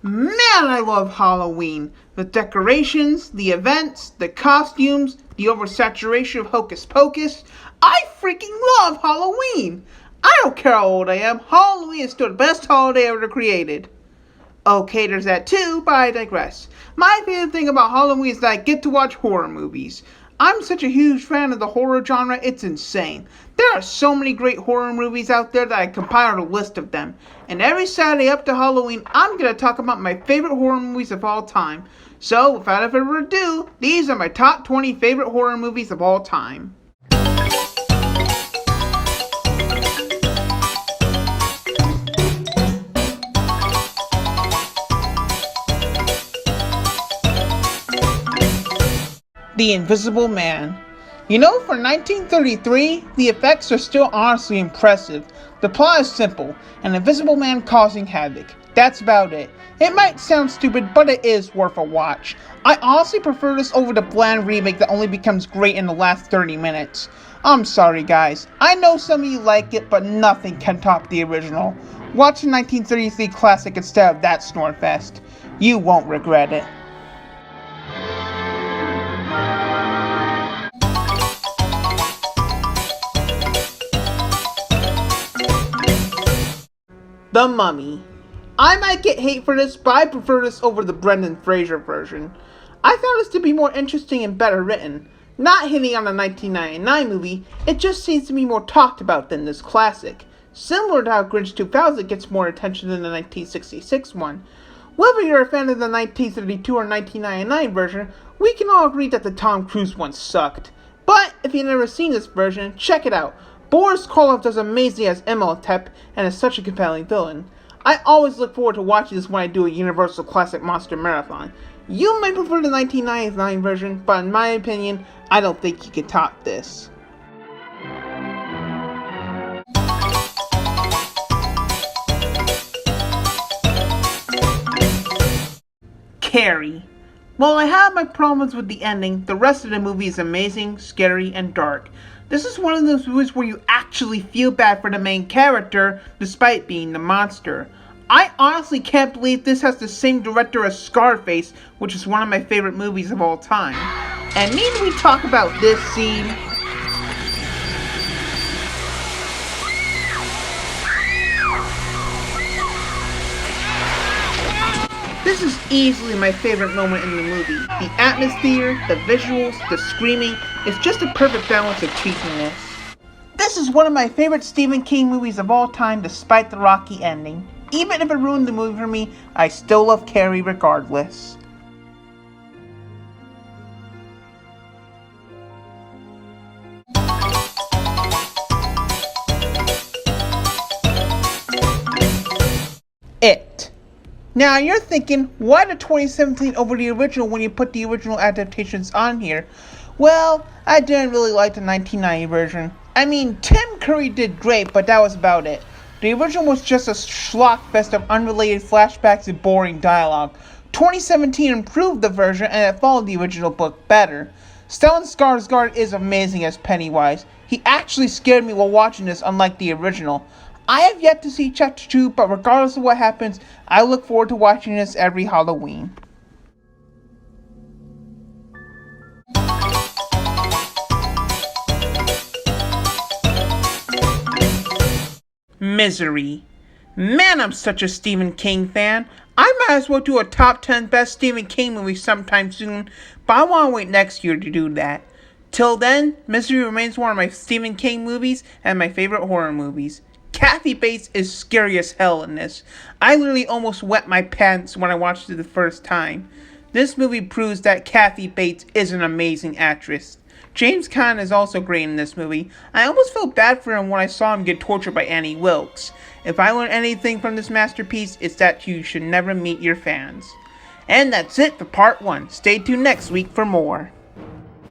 Man, I love Halloween. The decorations, the events, the costumes, the oversaturation of hocus pocus. I freaking love Halloween! I don't care how old I am, Halloween is still the best holiday ever created. Okay, there's that too, but I digress. My favorite thing about Halloween is that I get to watch horror movies. I'm such a huge fan of the horror genre, it's insane. There are so many great horror movies out there that I compiled a list of them. And every Saturday up to Halloween, I'm going to talk about my favorite horror movies of all time. So, without further ado, these are my top 20 favorite horror movies of all time. The Invisible Man. You know, for 1933, the effects are still honestly impressive. The plot is simple, an invisible man causing havoc. That's about it. It might sound stupid, but it is worth a watch. I honestly prefer this over the bland remake that only becomes great in the last 30 minutes. I'm sorry guys, I know some of you like it, but nothing can top the original. Watch the 1933 classic instead of that snorefest. You won't regret it. The Mummy. I might get hate for this, but I prefer this over the Brendan Fraser version. I found this to be more interesting and better written. Not hitting on a 1999 movie, it just seems to be more talked about than this classic. Similar to how Grinch 2000 gets more attention than the 1966 one. Whether you're a fan of the 1932 or 1999 version, we can all agree that the Tom Cruise one sucked. But if you've never seen this version, check it out. Boris Karloff does amazing as Imhotep and is such a compelling villain. I always look forward to watching this when I do a Universal Classic Monster Marathon. You might prefer the 1999 version, but in my opinion, I don't think you can top this. Carrie. While I have my problems with the ending, the rest of the movie is amazing, scary, and dark. This is one of those movies where you actually feel bad for the main character, despite being the monster. I honestly can't believe this has the same director as Scarface, which is one of my favorite movies of all time. And need we talk about this scene? This is easily my favorite moment in the movie. The atmosphere, the visuals, the screaming, it's just a perfect balance of cheekiness. This is one of my favorite Stephen King movies of all time despite the rocky ending. Even if it ruined the movie for me, I still love Carrie regardless. It. Now you're thinking, why the 2017 over the original when you put the original adaptations on here? Well, I didn't really like the 1990 version. I mean, Tim Curry did great, but that was about it. The original was just a schlock fest of unrelated flashbacks and boring dialogue. 2017 improved the version and it followed the original book better. Stellan Skarsgård is amazing as Pennywise. He actually scared me while watching this, unlike the original. I have yet to see Chapter 2, but regardless of what happens, I look forward to watching this every Halloween. Misery. Man, I'm such a Stephen King fan. I might as well do a top 10 best Stephen King movies sometime soon, but I want to wait next year to do that. Till then, Misery remains one of my Stephen King movies and my favorite horror movies. Kathy Bates is scary as hell in this. I literally almost wet my pants when I watched it the first time. This movie proves that Kathy Bates is an amazing actress. James Caan is also great in this movie. I almost felt bad for him when I saw him get tortured by Annie Wilkes. If I learned anything from this masterpiece, it's that you should never meet your fans. And that's it for part 1. Stay tuned next week for more.